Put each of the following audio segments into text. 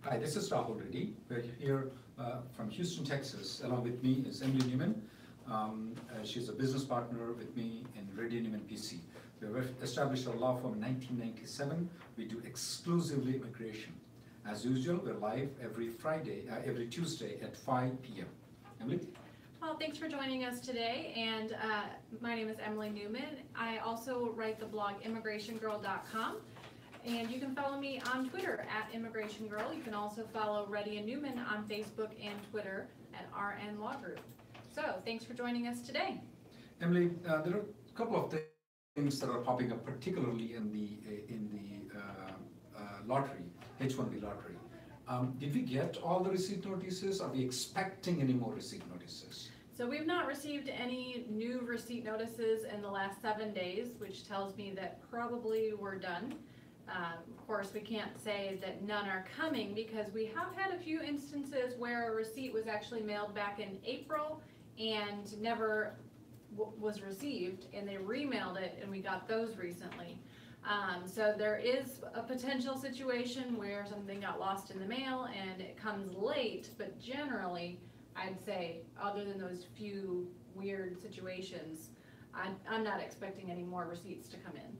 Hi, this is Rahul Reddy. We're here from Houston, Texas. Along with me is Emily Newman. She's a business partner with me in Reddy Newman PC. We established our law firm in 1997. We do exclusively immigration. As usual, we're live every Tuesday at 5 p.m. Emily? Well, thanks for joining us today, and my name is Emily Newman. I also write the blog immigrationgirl.com, and you can follow me on Twitter at immigrationgirl. You can also follow Reddy and Newman on Facebook and Twitter at RN Law Group. So, thanks for joining us today. Emily, there are a couple of things that are popping up, particularly in the lottery, H-1B lottery. Did we get all the receipt notices? Are we expecting any more receipt notices? So we've not received any new receipt notices in the last 7 days, which tells me that probably we're done. Of course, we can't say that none are coming because we have had a few instances where a receipt was actually mailed back in April and never was received, and they remailed it, and we got those recently. So there is a potential situation where something got lost in the mail and it comes late, but generally, I'd say, other than those few weird situations, I'm not expecting any more receipts to come in.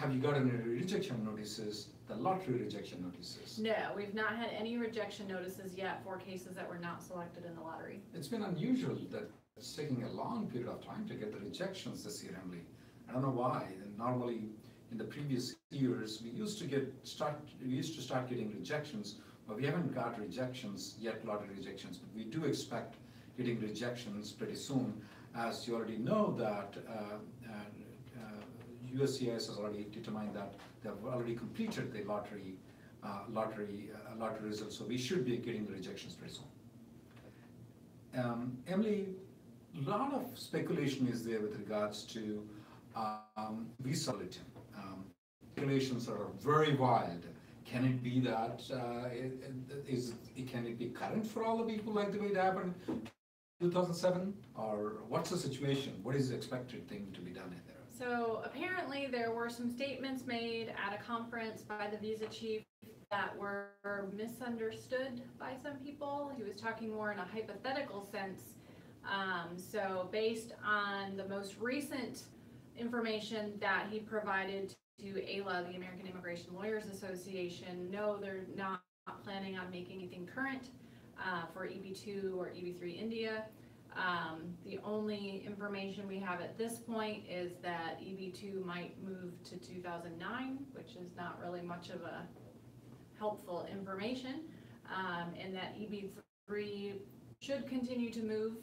Have you gotten any rejection notices, the lottery rejection notices? No, we've not had any rejection notices yet for cases that were not selected in the lottery. It's been unusual that it's taking a long period of time to get the rejections this year, Emily. I don't know why. And normally, in the previous years, we used to start getting rejections, but we haven't got rejections yet, lottery rejections. But we do expect getting rejections pretty soon, as you already know that USCIS has already determined that they've already completed the lottery results, so we should be getting the rejections pretty soon. Emily, a lot of speculation is there with regards to visa bulletin. Speculations are very wild. Can it be that, can it be current for all the people like the way it happened in 2007? Or what's the situation? What is the expected thing to be done in there? So apparently there were some statements made at a conference by the visa chief that were misunderstood by some people. He was talking more in a hypothetical sense. So based on the most recent information that he provided to AILA, the American Immigration Lawyers Association, no, they're not planning on making anything current for EB2 or EB3 India. The only information we have at this point is that EB2 might move to 2009, which is not really much of a helpful information, and that EB3 should continue to move,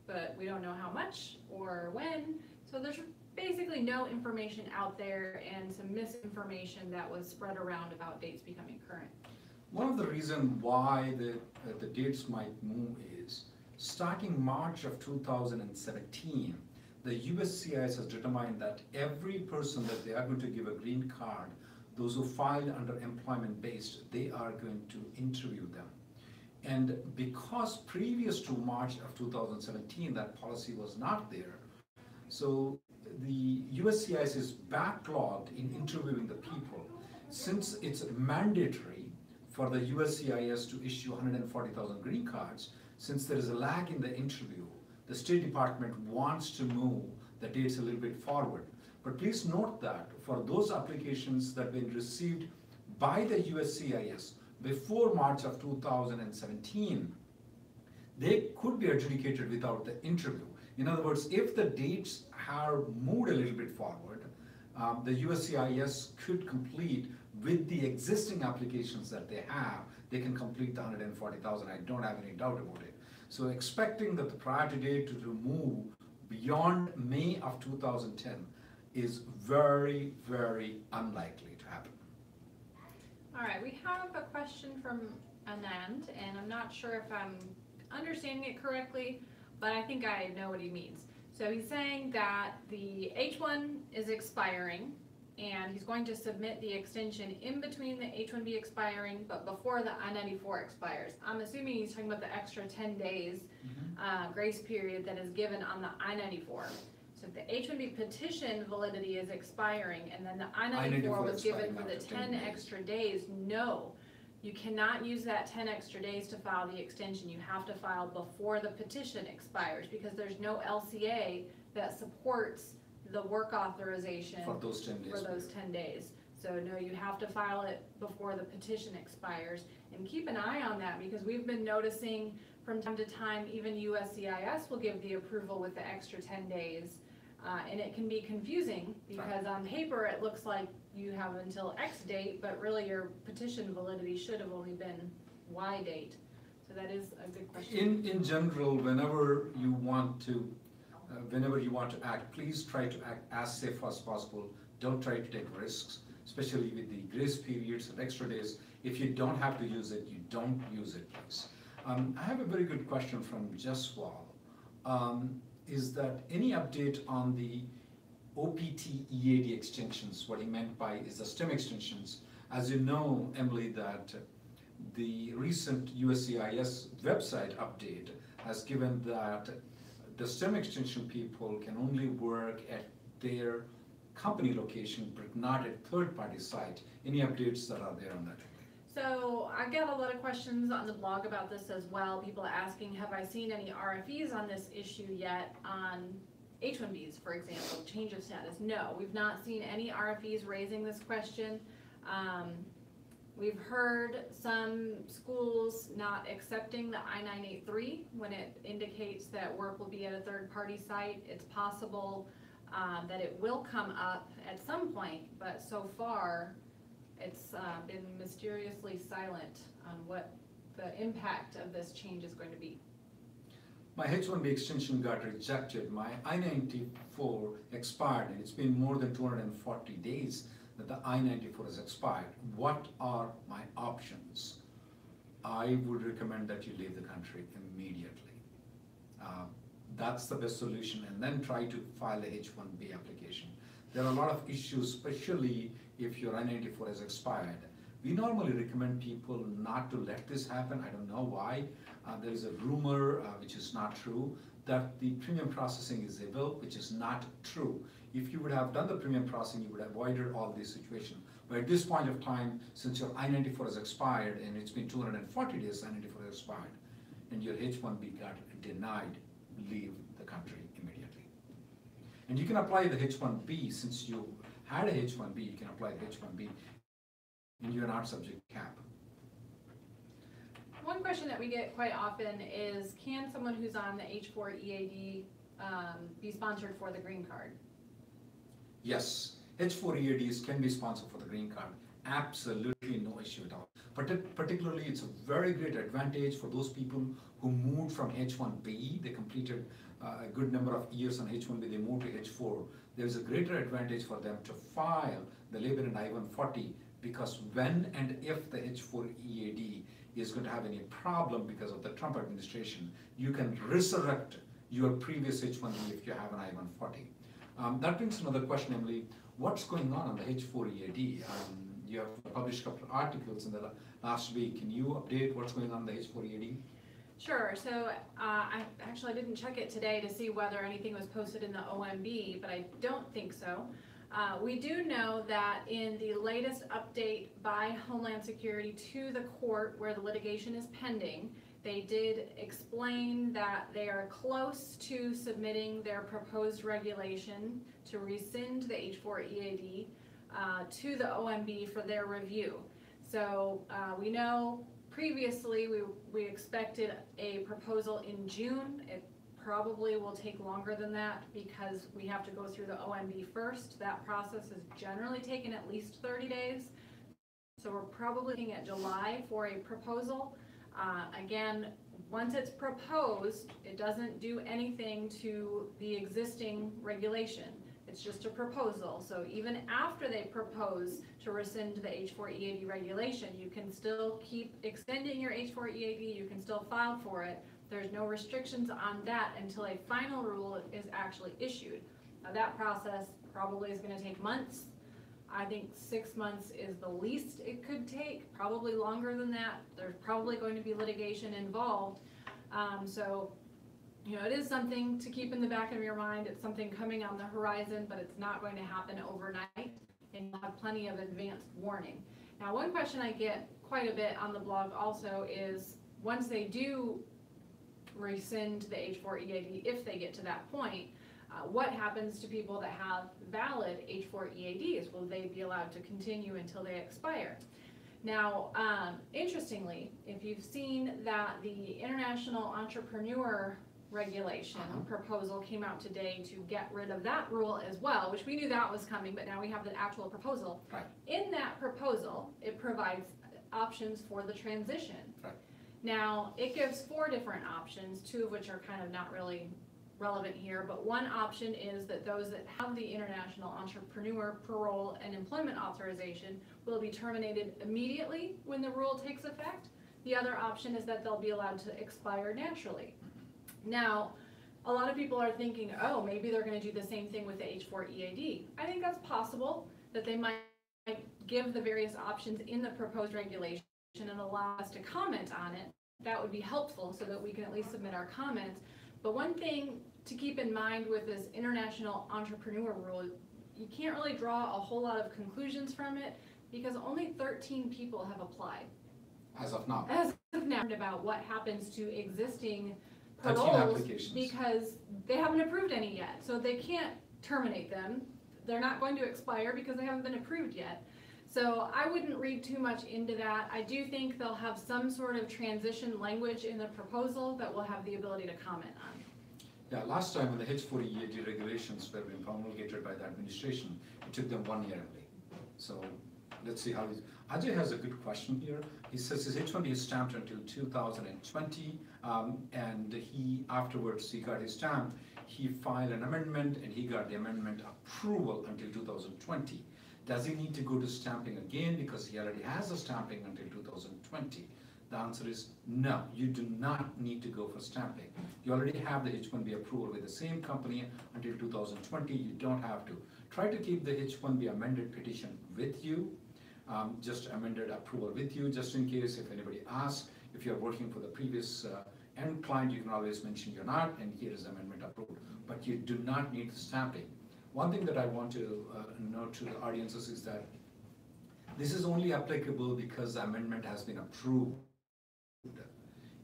but we don't know how much or when. So there's basically no information out there and some misinformation that was spread around about dates becoming current. One of the reasons why the dates might move is starting March of 2017, the USCIS has determined that every person that they are going to give a green card, those who filed under employment based, they are going to interview them. And because previous to March of 2017, that policy was not there, so the USCIS is backlogged in interviewing the people. Since it's mandatory for the USCIS to issue 140,000 green cards, since there is a lag in the interview, the State Department wants to move the dates a little bit forward. But please note that for those applications that have been received by the USCIS before March of 2017, they could be adjudicated without the interview. In other words, if the dates are moved a little bit forward, the USCIS could complete with the existing applications that they have, they can complete the 140,000. I don't have any doubt about it. So expecting that the priority date to move beyond May of 2010 is very, very unlikely to happen. All right, we have a question from Anand, and I'm not sure if I'm understanding it correctly, but I think I know what he means. So he's saying that the H1 is expiring, and he's going to submit the extension in between the H1B expiring, but before the I-94 expires. I'm assuming he's talking about the extra 10 days grace period that is given on the I-94. So if the H-1B petition validity is expiring, and then the I-94 was given for the 10 extra days, no. You cannot use that 10 extra days to file the extension. You have to file before the petition expires because there's no LCA that supports the work authorization For those 10 days. for those 10 days. So no, you have to file it before the petition expires. And keep an eye on that because we've been noticing from time to time, even USCIS will give the approval with the extra 10 days. And it can be confusing because on paper it looks like you have until X date, but really your petition validity should have only been Y date. So that is a good question. In general, whenever you want to act, please try to act as safe as possible. Don't try to take risks, especially with the grace periods and extra days. If you don't have to use it, you don't use it, please. I have a very good question from Jaswal. Is that any update on the OPT EAD extensions? What he meant by is the STEM extensions. As you know, Emily, that the recent USCIS website update has given that the STEM extension people can only work at their company location, but not at third-party site. Any updates that are there on that? So I get a lot of questions on the blog about this as well. People asking, have I seen any RFEs on this issue yet on H-1Bs, for example, change of status? No, we've not seen any RFEs raising this question. We've heard some schools not accepting the I-983 when it indicates that work will be at a third-party site. It's possible that it will come up at some point, but so far it's been mysteriously silent on what the impact of this change is going to be. My H-1B extension got rejected. My I-94 expired, and it's been more than 240 days that the I-94 has expired. What are my options? I would recommend that you leave the country immediately. That's the best solution, and then try to file the H-1B application. There are a lot of issues, especially if your I-94 has expired. We normally recommend people not to let this happen. I don't know why. There is a rumor, which is not true, that the premium processing is revoke, which is not true. If you would have done the premium processing, you would have avoided all these situations. But at this point of time, since your I-94 has expired and it's been 240 days, I-94 has expired, and your H-1B got denied, leave the country immediately. And you can apply the H-1B, since you had a H-1B, you can apply the H-1B, and you're not subject to cap. One question that we get quite often is, can someone who's on the H-4 EAD be sponsored for the green card? Yes, H-4 EADs can be sponsored for the green card. Absolutely no issue at all. But particularly, it's a very great advantage for those people who moved from H-1B. They completed a good number of years on H-1B, they moved to H-4. There's a greater advantage for them to file the labor and I-140, because when and if the H-4 EAD is going to have any problem because of the Trump administration, you can resurrect your previous H-1B if you have an I-140. That brings another question, Emily. What's going on the H-4 EAD? You have published a couple of articles in the last week. Can you update what's going on in the H-4 EAD? Sure. So I didn't check it today to see whether anything was posted in the OMB, but I don't think so. We do know that in the latest update by Homeland Security to the court where the litigation is pending, they did explain that they are close to submitting their proposed regulation to rescind the H-4 EAD to the OMB for their review. So we know previously we expected a proposal in June. It probably will take longer than that because we have to go through the OMB first. That process has generally taken at least 30 days. So we're probably looking at July for a proposal. Again, once it's proposed, it doesn't do anything to the existing regulation. It's just a proposal. So even after they propose to rescind the H-4 EAD regulation, you can still keep extending your H-4 EAD, you can still file for it. There's no restrictions on that until a final rule is actually issued. Now that process probably is going to take months. I think 6 months is the least it could take, probably longer than that. There's probably going to be litigation involved. So, you know, it is something to keep in the back of your mind. It's something coming on the horizon, but it's not going to happen overnight, and you'll have plenty of advanced warning. Now, one question I get quite a bit on the blog also is, once they do rescind the H-4 EAD, if they get to that point, what happens to people that have valid H-4 EADs? Will they be allowed to continue until they expire? Now, interestingly, if you've seen that the International Entrepreneur Regulation proposal came out today to get rid of that rule as well, which we knew that was coming, but now we have the actual proposal. Right. In that proposal, it provides options for the transition. Right. Now, it gives 4 different options, 2 of which are kind of not really relevant here, but one option is that those that have the International Entrepreneur Parole and Employment Authorization will be terminated immediately when the rule takes effect. The other option is that they'll be allowed to expire naturally. Now, a lot of people are thinking, oh, maybe they're going to do the same thing with the H-4 EAD. I think that's possible, that they might give the various options in the proposed regulation and allow us to comment on it. That would be helpful so that we can at least submit our comments. But one thing to keep in mind with this international entrepreneur rule, you can't really draw a whole lot of conclusions from it because only 13 people have applied. As of now. As of now, about what happens to existing 13 paroles applications. because they haven't approved any yet. So they can't terminate them. They're not going to expire because they haven't been approved yet. So I wouldn't read too much into that. I do think they'll have some sort of transition language in the proposal that we'll have the ability to comment on. Yeah, last time when the H-4 EAD regulations were being promulgated by the administration, it took them 1 year only. So let's see how it is. Ajay has a good question here. He says his H-1B is stamped until 2020, and afterwards he got his stamp. He filed an amendment and he got the amendment approval until 2020. Does he need to go to stamping again because he already has a stamping until 2020? The answer is no, you do not need to go for stamping. You already have the H-1B approval with the same company until 2020. You don't have to. Try to keep the H-1B amended petition with you, just amended approval with you, just in case if anybody asks. If you're working for the previous end client, you can always mention you're not, and here is amendment approved. But you do not need the stamping. One thing that I want to note to the audiences is that this is only applicable because the amendment has been approved.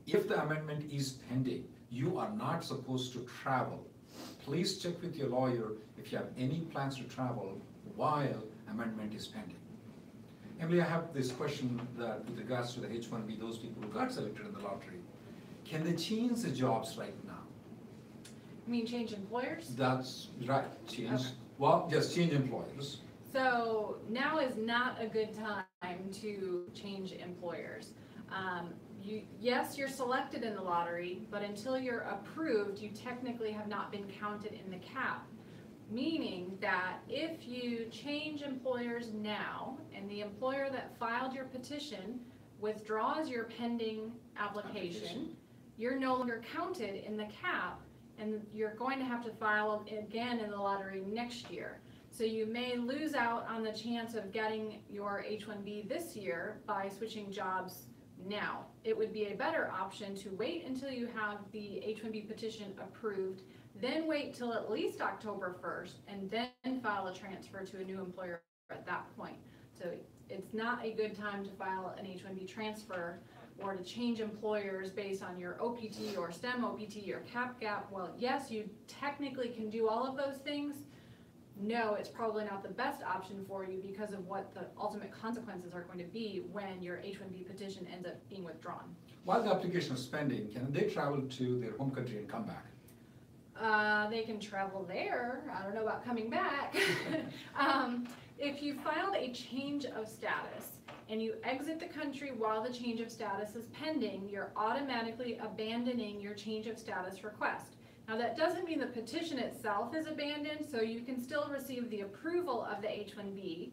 If the amendment is pending, you are not supposed to travel. Please check with your lawyer if you have any plans to travel while amendment is pending. Emily, I have this question that with regards to the H-1B, those people who got selected in the lottery, can they change the jobs right now? You mean change employers? That's right, change. Okay. Well, yes, change employers. So now is not a good time to change employers. Yes, you're selected in the lottery, but until you're approved, you technically have not been counted in the cap. Meaning that if you change employers now, and the employer that filed your petition withdraws your pending application, you're no longer counted in the cap, and you're going to have to file again in the lottery next year. So you may lose out on the chance of getting your H-1B this year by switching jobs now. It would be a better option to wait until you have the H-1B petition approved, then wait till at least October 1st, and then file a transfer to a new employer at that point. So it's not a good time to file an H-1B transfer or to change employers based on your OPT or STEM OPT or cap gap. Well, yes, you technically can do all of those things. No, it's probably not the best option for you because of what the ultimate consequences are going to be when your H-1B petition ends up being withdrawn. While the application is pending, can they travel to their home country and come back? They can travel there. I don't know about coming back. If you filed a change of status and you exit the country while the change of status is pending, you're automatically abandoning your change of status request. Now that doesn't mean the petition itself is abandoned, so you can still receive the approval of the H-1B,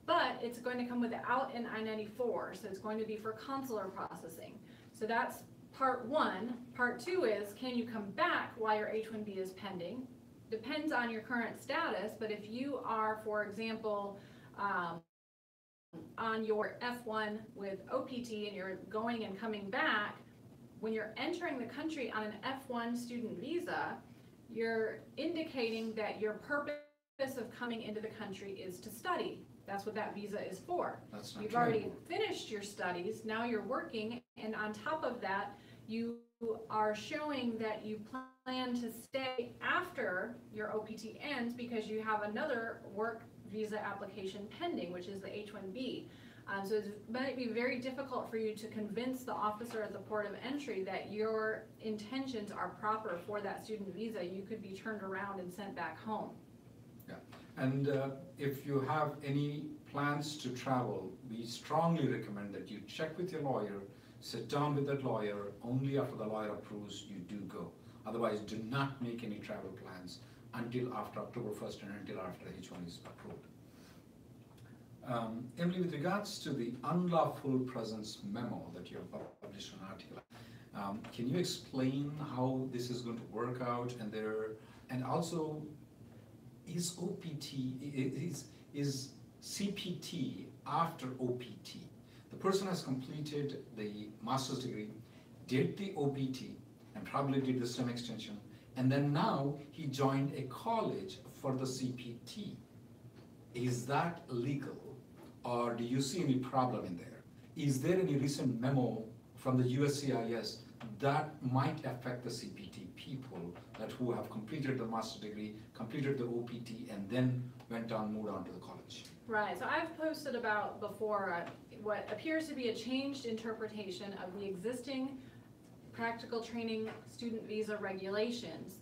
but it's going to come without an I-94, so it's going to be for consular processing. So that's part one. Part two is, can you come back while your H-1B is pending? Depends on your current status, but if you are, for example, on your F1 with OPT and you're going and coming back, when you're entering the country on an F1 student visa, you're indicating that your purpose of coming into the country is to study. That's what that visa is for. That's not You've true already anymore. finished your studies, now you're working, and on top of that, you are showing that you plan to stay after your OPT ends because you have another work visa application pending, which is the H-1B. So it might be very difficult for you to convince the officer at the port of entry that your intentions are proper for that student visa. You could be turned around and sent back home. Yeah, and if you have any plans to travel, we strongly recommend that you check with your lawyer, sit down with that lawyer. Only after the lawyer approves, you do go. Otherwise, do not make any travel plans until after October 1st and until after the H-1 is approved. Emily, with regards to the unlawful presence memo that you have published an article, can you explain how this is going to work out? And also, is OPT, is CPT after OPT? The person has completed the master's degree, did the OPT, and probably did the STEM extension, and then now he joined a college for the CPT. Is that legal, or do you see any problem in there? Is there any recent memo from the USCIS that might affect the CPT people who have completed the master's degree, completed the OPT, and then moved on to the college? Right, so I've posted about before what appears to be a changed interpretation of the existing practical training student visa regulations.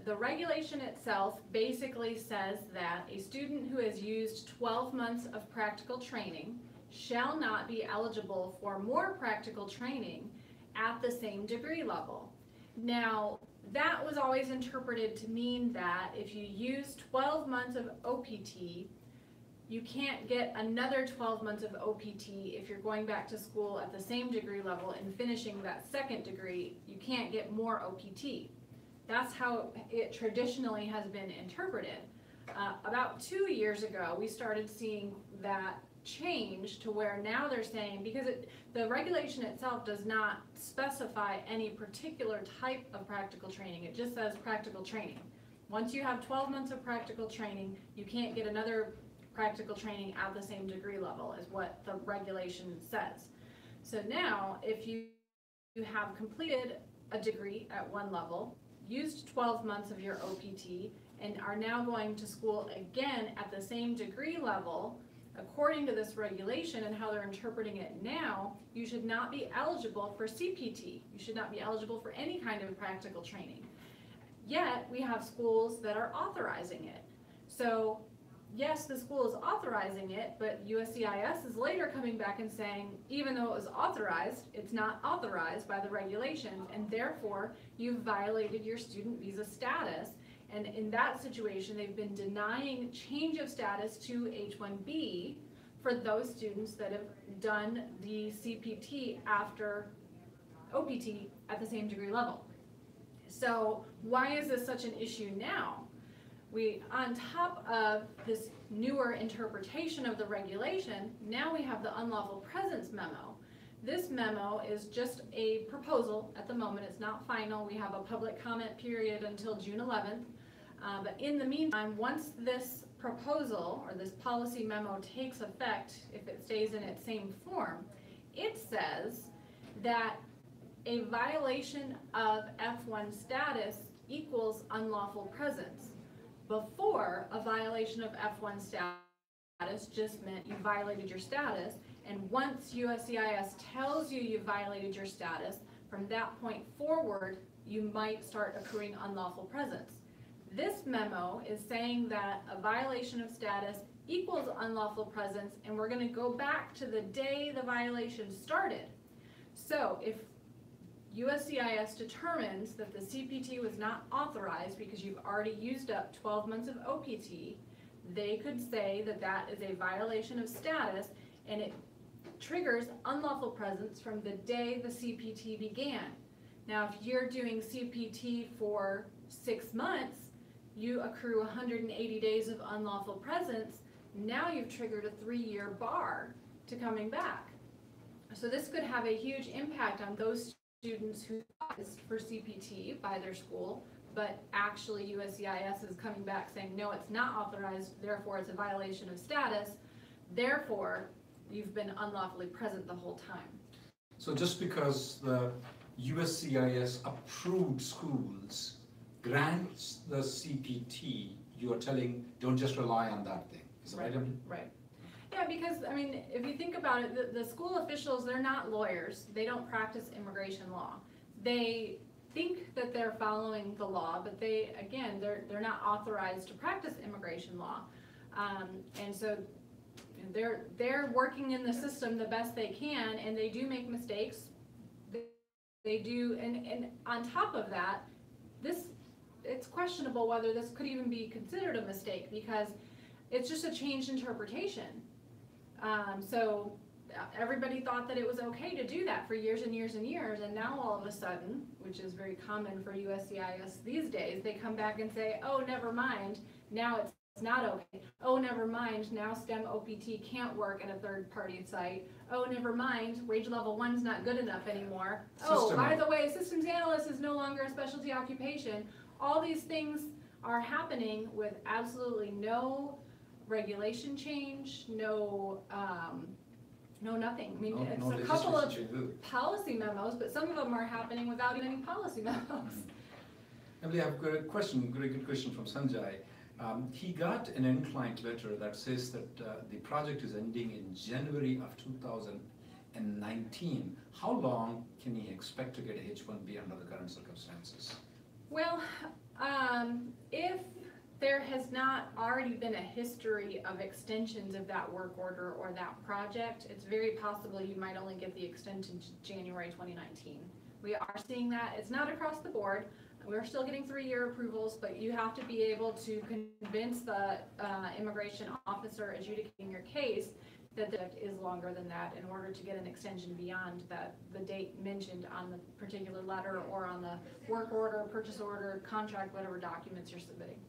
The regulation itself basically says that a student who has used 12 months of practical training shall not be eligible for more practical training at the same degree level. Now, that was always interpreted to mean that if you use 12 months of OPT, you can't get another 12 months of OPT if you're going back to school at the same degree level and finishing that second degree. You can't get more OPT. That's how it traditionally has been interpreted. About 2 years ago, we started seeing that change to where now they're saying, because the regulation itself does not specify any particular type of practical training. It just says practical training. Once you have 12 months of practical training, you can't get another practical training at the same degree level is what the regulation says. So now, if you have completed a degree at one level, used 12 months of your OPT, and are now going to school again at the same degree level, according to this regulation and how they're interpreting it now, you should not be eligible for CPT. You should not be eligible for any kind of practical training. Yet, we have schools that are authorizing it. So, yes, the school is authorizing it, but USCIS is later coming back and saying, even though it was authorized, it's not authorized by the regulations, and therefore, you've violated your student visa status. And in that situation, they've been denying change of status to H-1B for those students that have done the CPT after OPT at the same degree level. So why is this such an issue now? On top of this newer interpretation of the regulation, now we have the unlawful presence memo. This memo is just a proposal at the moment. It's not final. We have a public comment period until June 11th. But in the meantime, once this proposal or this policy memo takes effect, if it stays in its same form, it says that a violation of F1 status equals unlawful presence. Before, a violation of F1 status just meant you violated your status, and once USCIS tells you you violated your status, from that point forward, you might start accruing unlawful presence. This memo is saying that a violation of status equals unlawful presence, and we're going to go back to the day the violation started. So if USCIS determines that the CPT was not authorized because you've already used up 12 months of OPT, they could say that that is a violation of status, and it triggers unlawful presence from the day the CPT began. Now, if you're doing CPT for 6 months, you accrue 180 days of unlawful presence. Now you've triggered a 3-year bar to coming back. So this could have a huge impact on those students who asked for CPT by their school, but actually USCIS is coming back saying, no, it's not authorized, therefore it's a violation of status, therefore you've been unlawfully present the whole time. So just because the USCIS approved schools grants the CPT, you are telling, don't just rely on that thing. Is that right, Emily? Right. Yeah, because, I mean, if you think about it, the school officials, they're not lawyers. They don't practice immigration law. They think that they're following the law, but they, again, they're not authorized to practice immigration law. And so they're working in the system the best they can, and they do make mistakes. They do, and on top of that, it's questionable whether this could even be considered a mistake, because it's just a changed interpretation. So everybody thought that it was okay to do that for years and years and years, and now all of a sudden, which is very common for USCIS these days, they come back and say, oh, never mind, now it's not okay. Oh, never mind, now STEM OPT can't work at a third-party site. Oh, never mind, wage level 1's not good enough anymore. Oh, by the way, systems analyst is no longer a specialty occupation. All these things are happening with absolutely no regulation change, no nothing. I mean, it's a couple of policy memos, but some of them are happening without even any policy memos. Emily, I have a question, very good question from Sanjay. He got an end client letter that says that the project is ending in January of 2019. How long can he expect to get a H-1B under the current circumstances? Well, if there has not already been a history of extensions of that work order or that project, it's very possible you might only get the extension to January 2019. We are seeing that. It's not across the board. We're still getting 3-year approvals, but you have to be able to convince the immigration officer adjudicating your case that it is longer than that in order to get an extension beyond the date mentioned on the particular letter or on the work order, purchase order, contract, whatever documents you're submitting.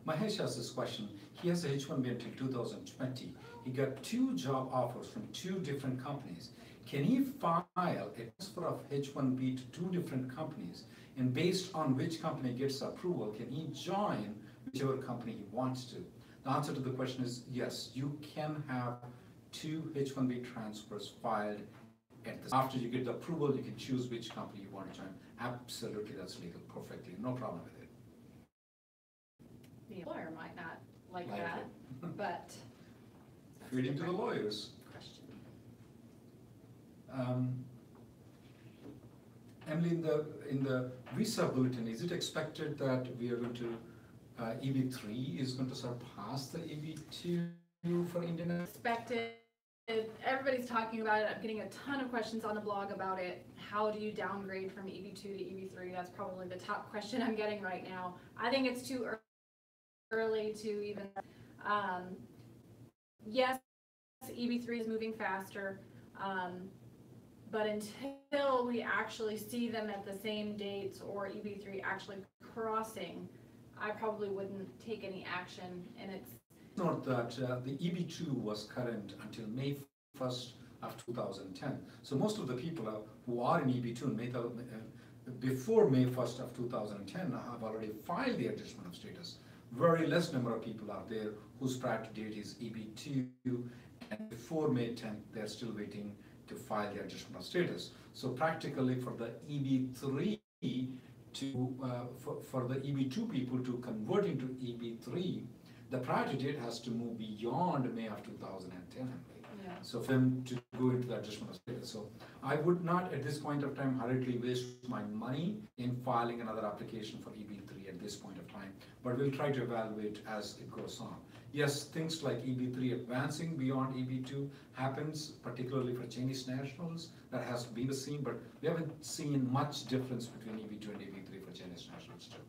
Mahesh has this question. He has a H-1B until 2020. He got 2 job offers from 2 different companies. Can he file a transfer of H-1B to 2 different companies, and based on which company gets approval, can he join whichever company he wants to? The answer to the question is yes, you can have 2 H-1B transfers filed after you get the approval. You can choose which company you want to join. Absolutely, that's legal, perfectly, no problem with it. The employer might not like that, but feeding to the lawyers. Question. Emily, in the visa bulletin, is it expected that we are going to EB3 is going to surpass the EB2 for Indian? Expected. Everybody's talking about it. I'm getting a ton of questions on the blog about it. How do you downgrade from EB2 to EB3? That's probably the top question I'm getting right now. I think it's too early to even. Yes, EB3 is moving faster, but until we actually see them at the same dates or EB3 actually crossing, I probably wouldn't take any action. And it's note that the EB2 was current until May 1st of 2010. So most of the people who are in EB2 before May 1st of 2010 have already filed the adjustment of status. Very less number of people are there whose prior date is EB2, and before May 10th, they're still waiting to file the adjustment of status. So practically for the EB3 for the EB2 people to convert into EB3, the priority date has to move beyond May of 2010. Yeah. So for them to go into the adjustment of status. So I would not at this point of time hurriedly waste my money in filing another application for EB3 at this point of time, but we'll try to evaluate as it goes on. Yes, things like EB3 advancing beyond EB2 happens, particularly for Chinese nationals. That has been seen, but we haven't seen much difference between EB2 and EB3 for Chinese nationals too.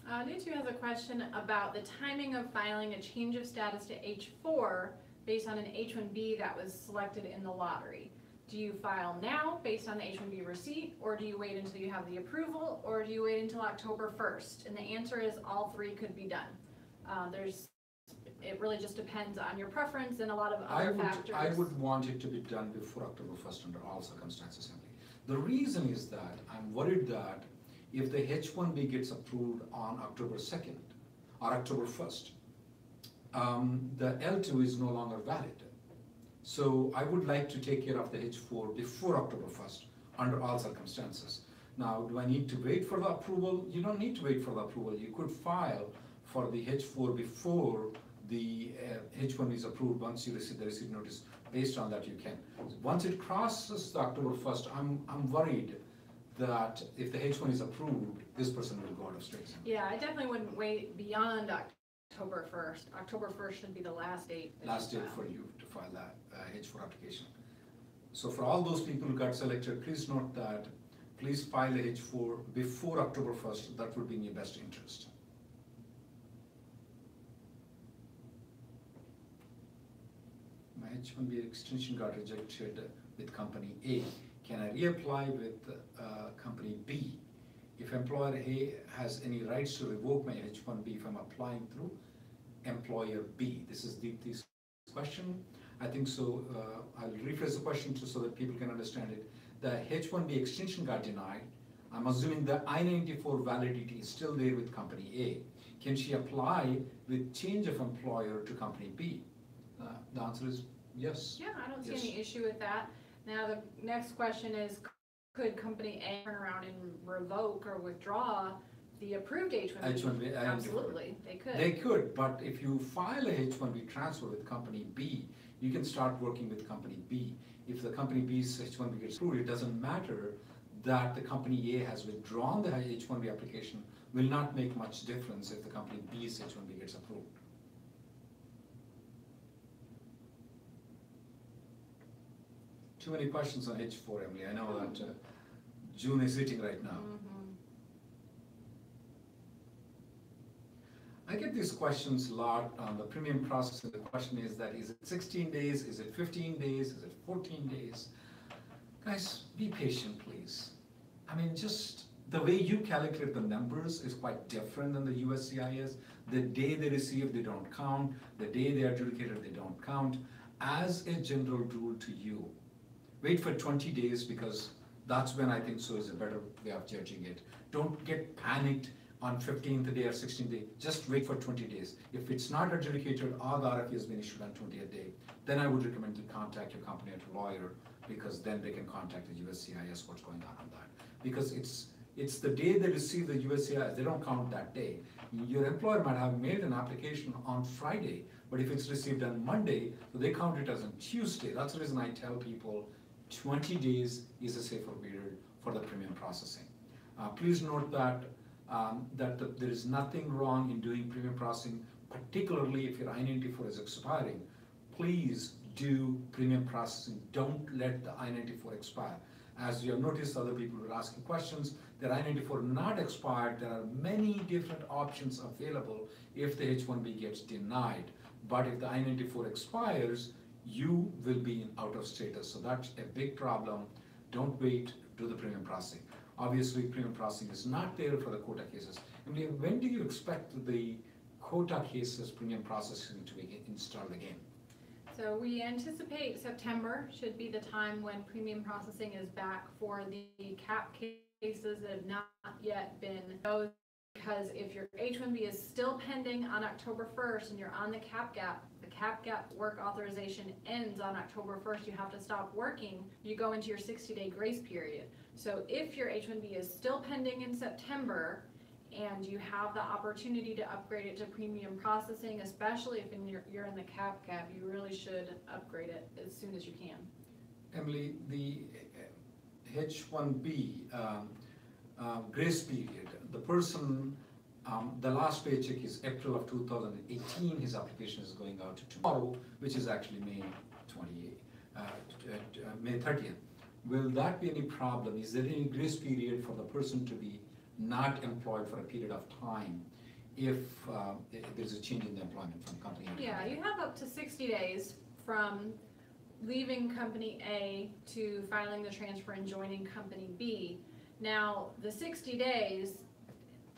Nitu has a question about the timing of filing a change of status to H4 based on an H-1B that was selected in the lottery. Do you file now based on the H-1B receipt, or do you wait until you have the approval, or do you wait until October 1st? And the answer is all 3 could be done. it really just depends on your preference and a lot of other factors. I would want it to be done before October 1st under all circumstances, Emily. The reason is that I'm worried that if the H-1B gets approved on October 2nd or October 1st, the L2 is no longer valid. So I would like to take care of the H4 before October 1st under all circumstances. Now, do I need to wait for the approval? You don't need to wait for the approval. You could file for the H4 before the H1 is approved. Once you receive the receipt notice, based on that you can. Once it crosses the October 1st, I'm worried that if the H1 is approved, this person will go out of state. Yeah, I definitely wouldn't wait beyond October 1st. October 1st should be the last date. Last date for you to file that H4 application. So for all those people who got selected, please note that please file a H4 before October 1st. That would be in your best interest. My H1B extension got rejected with company A. Can I reapply with company B? If employer A has any rights to revoke my H1B if I'm applying through employer B? This is Deepti's question. I think so. I'll rephrase the question so that people can understand it. The H1B extension got denied. I'm assuming the I-94 validity is still there with company A. Can she apply with change of employer to company B? The answer is yes. Yeah, I don't see any issue with that. Now the next question is, could company A turn around and revoke or withdraw the approved H1B? H1B, absolutely, they could. They could, but if you file a H1B transfer with company B, you can start working with company B. If the company B's H1B gets approved, it doesn't matter that the company A has withdrawn the H1B application, will not make much difference if the company B's H1B gets approved. Too many questions on H4, Emily. I know that June is hitting right now. I get these questions a lot on the premium processing. The question is that, is it 16 days? Is it 15 days? Is it 14 days? Guys, be patient, please. I mean, just the way you calculate the numbers is quite different than the USCIS. The day they receive, they don't count. The day they are adjudicated, they don't count. As a general rule to you, wait for 20 days because that's when I think so is a better way of judging it. Don't get panicked on 15th day or 16th day. Just wait for 20 days. If it's not adjudicated or the RFE has been issued on 20th day, then I would recommend to contact your company or lawyer, because then they can contact the USCIS what's going on that. Because it's the day they receive the USCIS, they don't count that day. Your employer might have made an application on Friday, but if it's received on Monday, so they count it as on Tuesday. That's the reason I tell people 20 days is a safer period for the premium processing. Please note that there is nothing wrong in doing premium processing, particularly if your I-94 is expiring. Please do premium processing. Don't let the I-94 expire. As you have noticed, other people were asking questions. Their I-94 not expired. There are many different options available if the H-1B gets denied. But if the I-94 expires, you will be in out of status. So that's a big problem. Don't wait, do the premium processing. Obviously, premium processing is not there for the quota cases. Emily, when do you expect the quota cases premium processing to be installed again? So we anticipate September should be the time when premium processing is back for the cap cases that have not yet been closed. Because if your H-1B is still pending on October 1st and you're on the cap gap work authorization ends on October 1st, you have to stop working, you go into your 60-day grace period. So if your H-1B is still pending in September and you have the opportunity to upgrade it to premium processing, especially if you're in the cap gap, you really should upgrade it as soon as you can. Emily, the H-1B grace period, the person, the last paycheck is April of 2018, his application is going out tomorrow, which is actually May 30th. Will that be any problem? Is there any grace period for the person to be not employed for a period of time if there's a change in the employment from company A? Yeah, you have up to 60 days from leaving company A to filing the transfer and joining company B. Now, the 60 days,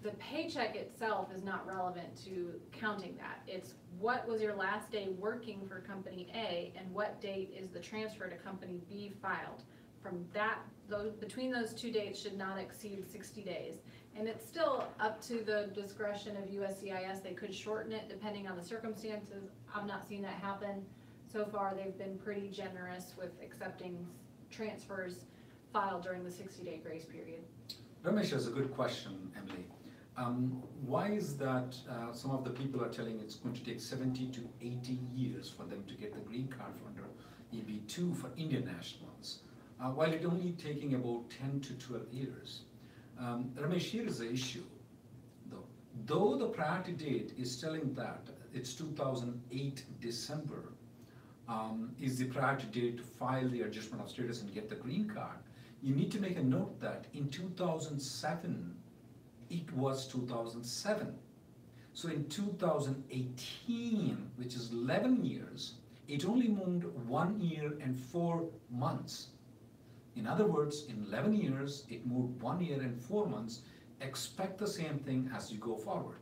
the paycheck itself is not relevant to counting that. It's what was your last day working for company A and what date is the transfer to company B filed. From that, between those two dates should not exceed 60 days. And it's still up to the discretion of USCIS. They could shorten it depending on the circumstances. I've not seen that happen. So far, they've been pretty generous with accepting transfers filed during the 60-day grace period. Ramesh has a good question, Emily. Why is that some of the people are telling it's going to take 70 to 80 years for them to get the green card under EB2 for Indian nationals, while it only taking about 10 to 12 years? Ramesh, here is the issue, though. Though the priority date is telling that it's 2008 December is the priority date to file the adjustment of status and get the green card, you need to make a note that in 2007, it was 2007. So in 2018, which is 11 years, it only moved 1 year and 4 months. In other words, in 11 years, it moved 1 year and 4 months. Expect the same thing as you go forward.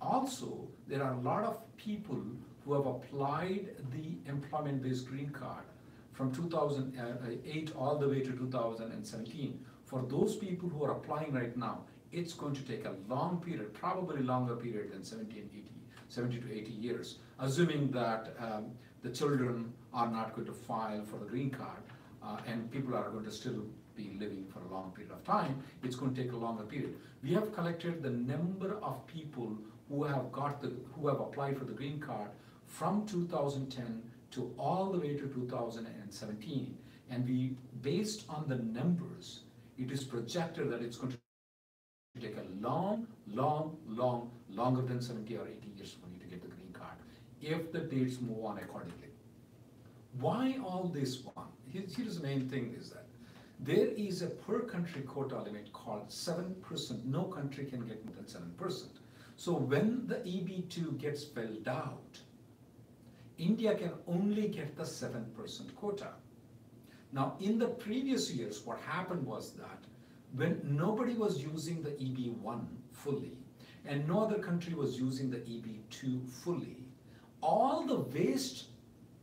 Also, there are a lot of people who have applied the employment-based green card from 2008 all the way to 2017. For those people who are applying right now, it's going to take a long period, probably longer period than 70 to 80 years, assuming that the children are not going to file for the green card and people are going to still be living for a long period of time. It's going to take a longer period. We have collected the number of people who have applied for the green card from 2010 to all the way to 2017, and based on the numbers, it is projected that it's going to take a longer than 70 or 80 years for you to get the green card, if the dates move on accordingly. Why all this one? Here's the main thing is that there is a per country quota limit called 7%. No country can get more than 7%. So when the EB2 gets filled out, India can only get the 7% quota. Now, in the previous years, what happened was that when nobody was using the EB1 fully, and no other country was using the EB2 fully, all the waste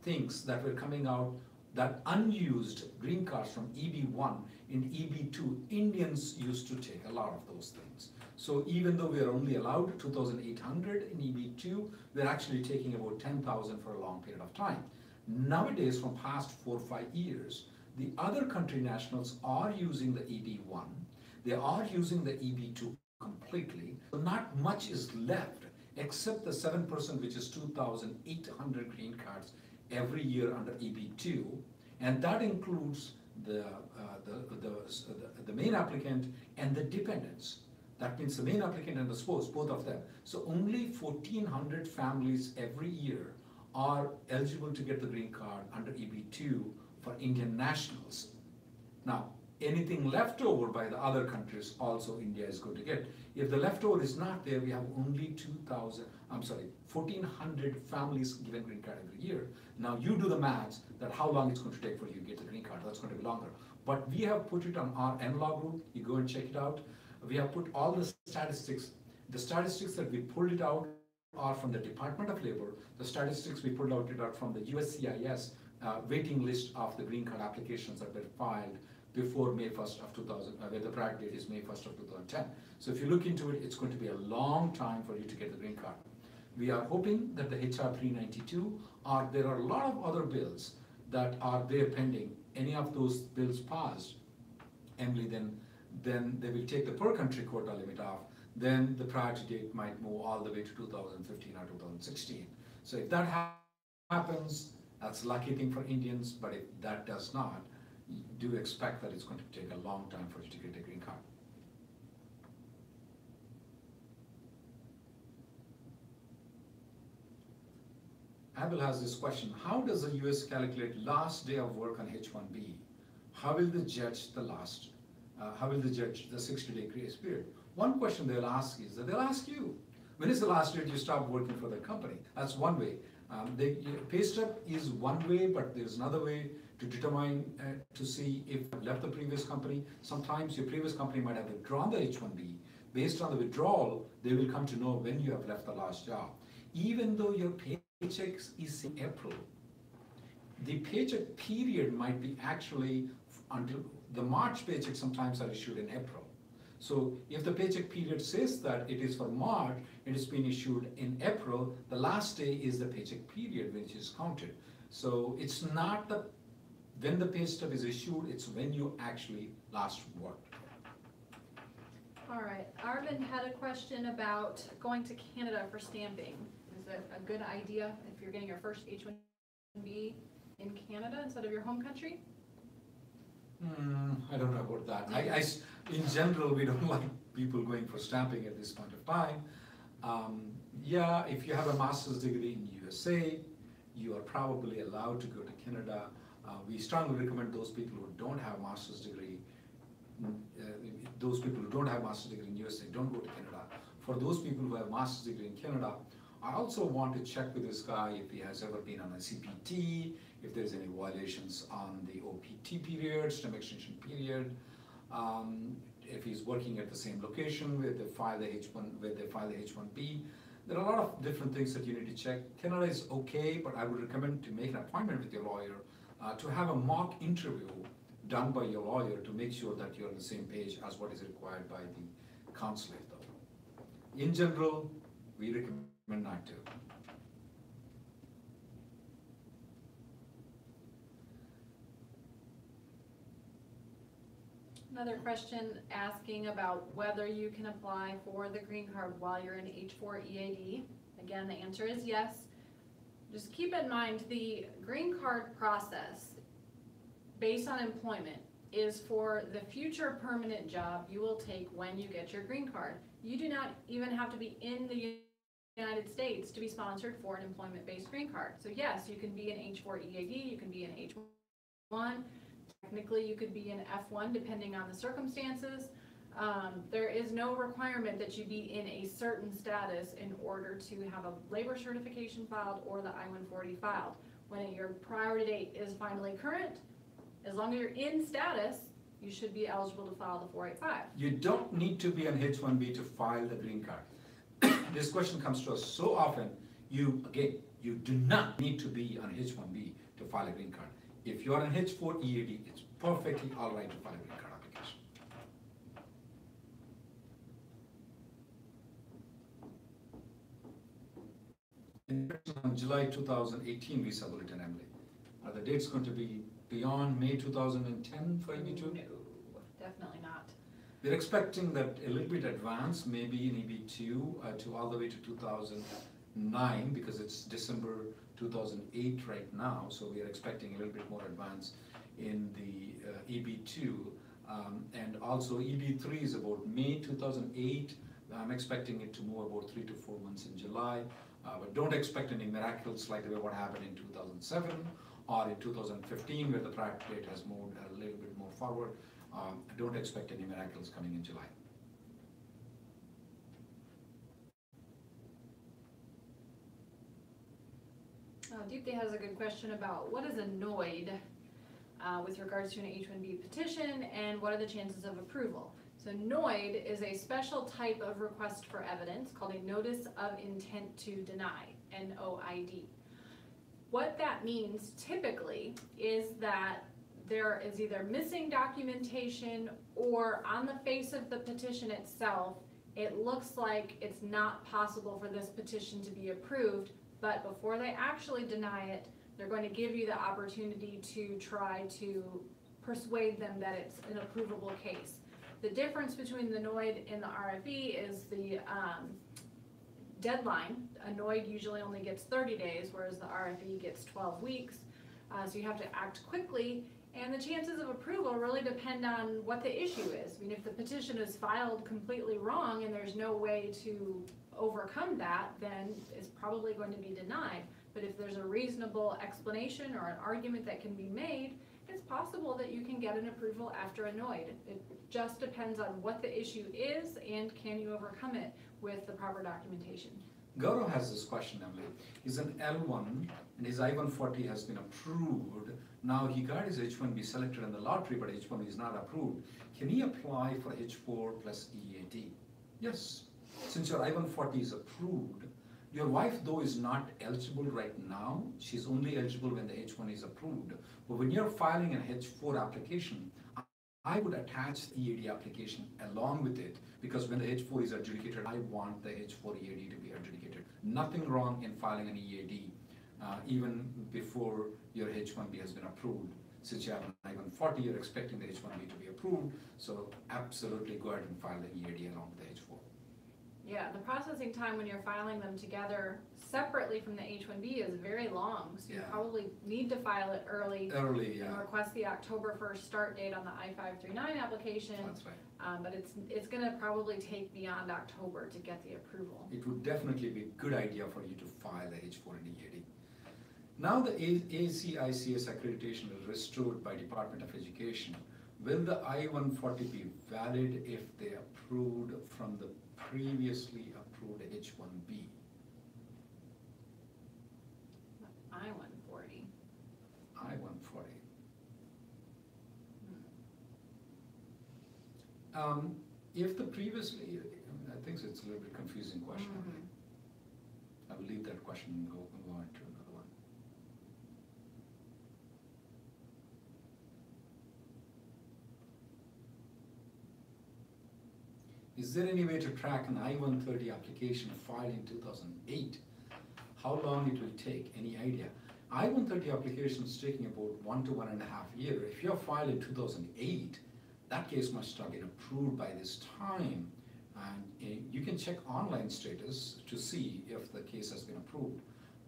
things that were coming out, that unused green cards from EB1 and EB2, Indians used to take a lot of those things. So even though we are only allowed 2,800 in EB2, we're actually taking about 10,000 for a long period of time. Nowadays, from past 4 or 5 years, the other country nationals are using the EB1. They are using the EB2 completely. So not much is left except the 7%, which is 2,800 green cards every year under EB2, and that includes the main applicant and the dependents. That means the main applicant and the spouse, both of them. So only 1,400 families every year are eligible to get the green card under EB2 for Indian nationals. Now, anything left over by the other countries also India is going to get. If the leftover is not there, we have only 1,400 families given green card every year. Now you do the maths that how long it's going to take for you to get the green card. That's going to be longer. But we have put it on our NLog group. You go and check it out. We have put all the statistics. The statistics that we pulled it out are from the Department of Labor. The statistics we pulled out from the USCIS waiting list of the green card applications that were filed before May 1st of 2000, where the priority date is May 1st of 2010. So if you look into it, it's going to be a long time for you to get the green card. We are hoping that the HR 392, or there are a lot of other bills that are there pending. Any of those bills passed, Emily, then they will take the per country quota limit off. Then the priority date might move all the way to 2015 or 2016. So if that happens, that's a lucky thing for Indians, but if that does not, do expect that it's going to take a long time for you to get a green card. Abel has this question: how does the US calculate last day of work on H-1B? How will they judge the how will they judge the 60-day grace period? One question they'll ask is that they'll ask you, when is the last date you stopped working for the company? That's one way. The pay stub is one way, but there's another way to determine, to see if you left the previous company. Sometimes your previous company might have withdrawn the H-1B. Based on the withdrawal, they will come to know when you have left the last job. Even though your paycheck is in April, the paycheck period might be actually until the March paycheck sometimes are issued in April. So if the paycheck period says that it is for March, it is being issued in April, the last day is the paycheck period which is counted. So it's not the when the pay stub is issued, it's when you actually last worked. All right, Arvind had a question about going to Canada for stamping. Is it a good idea if you're getting your first H-1B in Canada instead of your home country? I don't know about that. In general, we don't like people going for stamping at this point of time. Yeah, if you have a master's degree in USA, you are probably allowed to go to Canada. We strongly recommend those people who don't have a master's degree, those people who don't have a master's degree in USA, don't go to Canada. For those people who have a master's degree in Canada, I also want to check with this guy if he has ever been on a CPT, if there's any violations on the OPT period, STEM extension period, if he's working at the same location where they file the H-1B. There are a lot of different things that you need to check. Canada is okay, but I would recommend to make an appointment with your lawyer to have a mock interview done by your lawyer to make sure that you're on the same page as what is required by the consulate though. In general, we recommend not to. Another question asking about whether you can apply for the green card while you're in H-4 EAD. Again, the answer is yes. Just keep in mind the green card process based on employment is for the future permanent job you will take when you get your green card. You do not even have to be in the United States to be sponsored for an employment-based green card. So yes, you can be an H-4 EAD, you can be an H-1, technically you could be an F-1 depending on the circumstances. There is no requirement that you be in a certain status in order to have a labor certification filed or the I-140 filed. When your priority date is finally current, as long as you're in status, you should be eligible to file the 485. You don't need to be on H-1B to file the green card. This question comes to us so often. You do not need to be on H-1B to file a green card. If you're on H-4 EAD, it's perfectly all right to file a green card application. On July 2018 visa bulletin, Emily. Are the dates going to be beyond May 2010 for EB2? No, definitely not. We're expecting that a little bit advanced, maybe in EB2 to all the way to 2009 because it's December 2008 right now, so we are expecting a little bit more advance in the EB2. And also EB3 is about May 2008. I'm expecting it to move about 3 to 4 months in July. But don't expect any miracles like what happened in 2007 or in 2015 where the track date has moved a little bit more forward. Don't expect any miracles coming in July. Deepthi has a good question about what is annoyed with regards to an H-1B petition and what are the chances of approval. So NOID is a special type of request for evidence called a Notice of Intent to Deny, NOID. What that means typically is that there is either missing documentation or on the face of the petition itself, it looks like it's not possible for this petition to be approved, but before they actually deny it, they're going to give you the opportunity to try to persuade them that it's an approvable case. The difference between the NOID and the RFE is the deadline. A NOID usually only gets 30 days, whereas the RFE gets 12 weeks. So you have to act quickly, and the chances of approval really depend on what the issue is. I mean, if the petition is filed completely wrong and there's no way to overcome that, then it's probably going to be denied. But if there's a reasonable explanation or an argument that can be made, it's possible that you can get an approval after a NOID. It just depends on what the issue is and can you overcome it with the proper documentation. Gaurav has this question, Emily. He's an L1 and his I-140 has been approved. Now he got his H-1B selected in the lottery, but H-1B is not approved. Can he apply for H-4 plus EAD? Yes, since your I-140 is approved, your wife though is not eligible right now, she's only eligible when the H-1 is approved. But when you're filing an H-4 application, I would attach the EAD application along with it, because when the H-4 is adjudicated, I want the H-4 EAD to be adjudicated. Nothing wrong in filing an EAD, even before your H-1B has been approved. Since you have an I-140, you're expecting the H-1B to be approved, so absolutely go ahead and file the EAD along with the H-4. Yeah, the processing time when you're filing them together separately from the H-1B is very long, so you Yeah. probably need to file it early. Early, yeah. And request the October 1st start date on the I-539 application. That's right. But it's gonna probably take beyond October to get the approval. It would definitely be a good idea for you to file the H-4 and EAD. Now the USCIS accreditation is restored by Department of Education. Will the I-140 be valid if they approved from the previously approved H-1B? I-140. I-140. If the previously, I think it's a little bit confusing question. I will leave that question and go on to another one. Is there any way to track an I-130 application filed in 2008? How long it will take? Any idea? I-130 application is taking about 1 to 1.5 years. If you have filed in 2008, that case must have been approved by this time. And you can check online status to see if the case has been approved.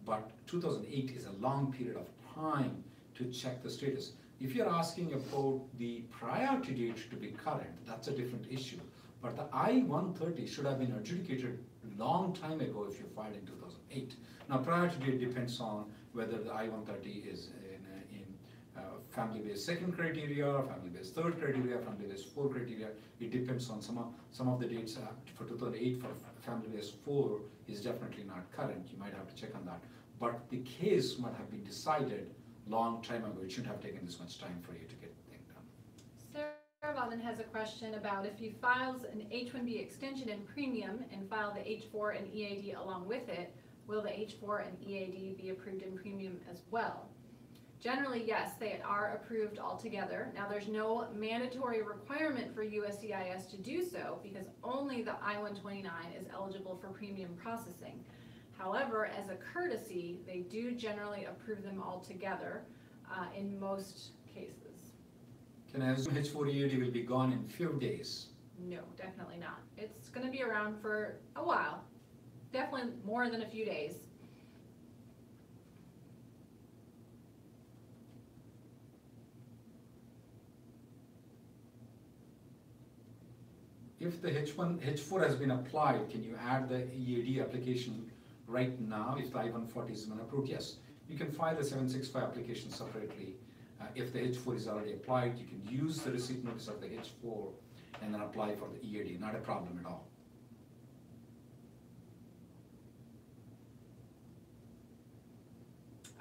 But 2008 is a long period of time to check the status. If you're asking about the priority date to be current, that's a different issue. But the I-130 should have been adjudicated a long time ago if you filed in 2008. Now, priority date depends on whether the I-130 is in family-based second criteria, family-based third criteria, family-based fourth criteria. It depends on some of the dates. For 2008, for family-based 4 is definitely not current. You might have to check on that. But the case might have been decided long time ago. It shouldn't have taken this much time for you to get the thing done. Sarah Vaughn has a question about if he files an H-1B extension and premium and file the H-4 and EAD along with it, will the H-4 and EAD be approved in premium as well? Generally, yes, they are approved altogether. Now, there's no mandatory requirement for USCIS to do so because only the I-129 is eligible for premium processing. However, as a courtesy, they do generally approve them all together in most cases. Can I assume H-4 EAD will be gone in few days? No, definitely not. It's going to be around for a while. Definitely more than a few days. If the H-4 has been applied, can you add the EAD application right now if the I-140 has been approved? Yes. You can file the 765 application separately. If the H-4 is already applied, you can use the receipt notice of the H-4 and then apply for the EAD. Not a problem at all.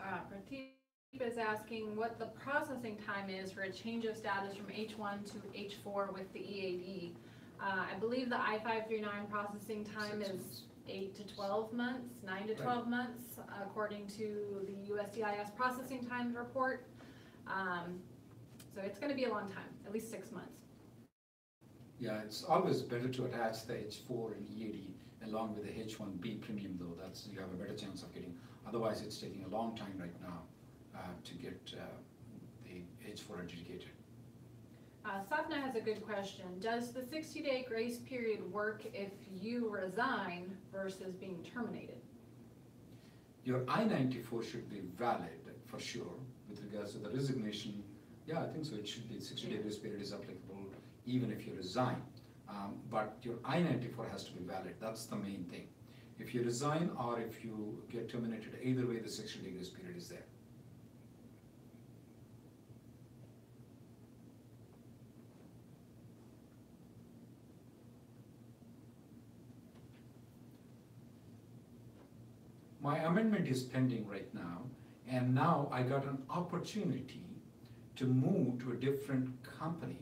Prateep is asking what the processing time is for a change of status from H1 to H4 with the EAD. I believe the I-539 processing time is 8 to 12 months, 9 to 12 months, according to the USCIS processing time report. So it's going to be a long time, at least 6 months. Yeah, it's always better to attach the H-4 and EAD along with the H-1B premium, though. That's, you have a better chance of getting. Otherwise, it's taking a long time right now to get the H-4 adjudicated. Sapna has a good question. Does the 60-day grace period work if you resign versus being terminated? Your I-94 should be valid for sure with regards to the resignation. Yeah, I think so. It should be 60-day grace period is applicable even if you resign. But your I-94 has to be valid. That's the main thing. If you resign or if you get terminated, either way the 60-day grace period is there. My amendment is pending right now, and now I got an opportunity to move to a different company.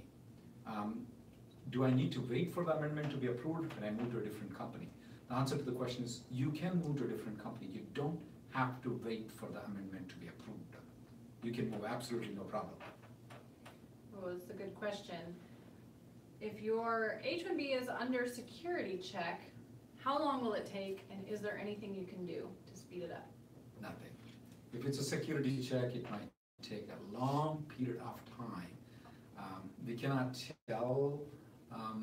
do I need to wait for the amendment to be approved? Can I move to a different company? The answer to the question is you can move to a different company. You don't have to wait for the amendment to be approved. You can move absolutely no problem. Well, it's a good question. If your H-1B is under security check, how long will it take, and is there anything you can do to speed it up? Nothing. If it's a security check, it might take a long period of time. We cannot tell how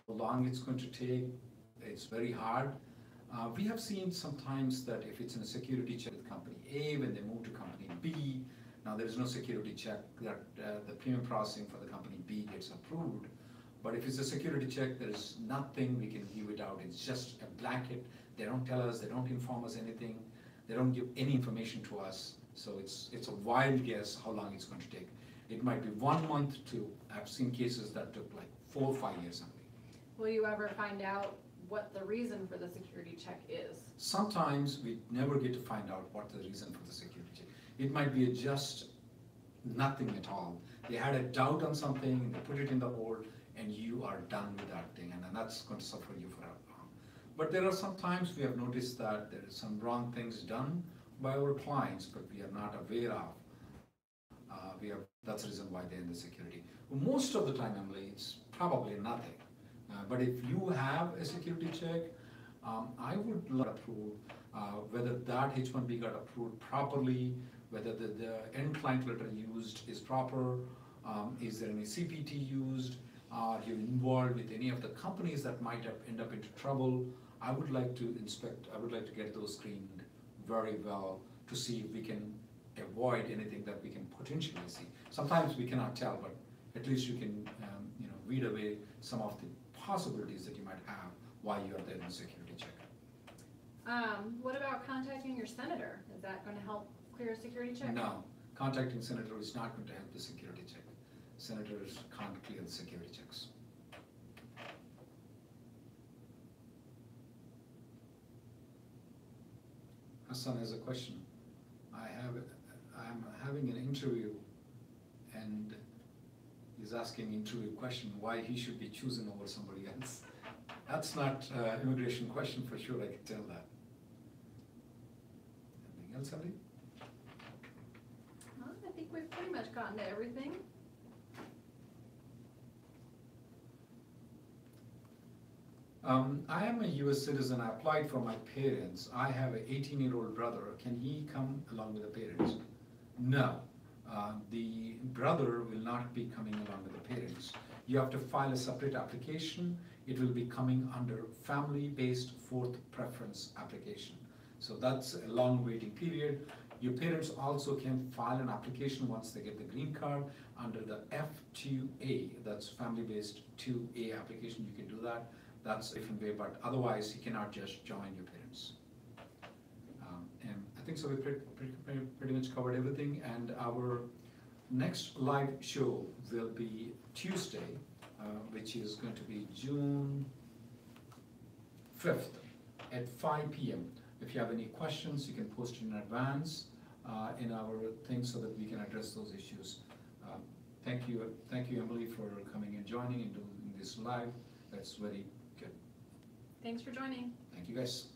long it's going to take. It's very hard. We have seen sometimes that if it's in a security check with company A, when they move to company B, now there is no security check that the premium processing for the company B gets approved. But if it's a security check, there's nothing we can give it out. It's just a blanket. They don't tell us, they don't inform us anything. They don't give any information to us. So it's a wild guess how long it's going to take. It might be 1 month to, I've seen cases that took like 4 or 5 years only. Will you ever find out what the reason for the security check is? Sometimes we never get to find out what the reason for the security check. It might be just nothing at all. They had a doubt on something, they put it in the hold, and you are done with that thing, and then that's going to suffer you for long. But there are some times we have noticed that there is some wrong things done by our clients, but we are not aware of. That's the reason why they're in the security. Most of the time, Emily, it's probably nothing. But if you have a security check, I would look at whether that H-1B got approved properly, whether the end client letter used is proper, is there any CPT used, are you involved with any of the companies that might have end up into trouble. I would like to inspect, I would like to get those screened very well to see if we can avoid anything that we can potentially see. Sometimes we cannot tell, but at least you can weed away some of the possibilities that you might have while you are there in a security check. What about contacting your senator? Is that going to help clear a security check? No, contacting senator is not going to help the security check. Senators can't clear the security checks. Hassan has a question. I'm having an interview and he's asking an interview question why he should be chosen over somebody else. That's not an immigration question for sure, I can tell that. Anything else, Abby? I think we've pretty much gotten to everything. I am a US citizen. I applied for my parents. I have an 18-year-old brother. Can he come along with the parents? No. The brother will not be coming along with the parents. You have to file a separate application. It will be coming under family-based fourth preference application. So that's a long waiting period. Your parents also can file an application once they get the green card under the F2A, that's family-based 2A application. You can do that. That's a different way, but otherwise you cannot just join your parents. And I think so we pretty much covered everything, and our next live show will be Tuesday, which is going to be June 5th at 5 p.m. If you have any questions, you can post it in advance in our thing so that we can address those issues. Thank you, Emily, for coming and joining and doing this live. That's very good. Thanks for joining. Thank you, guys.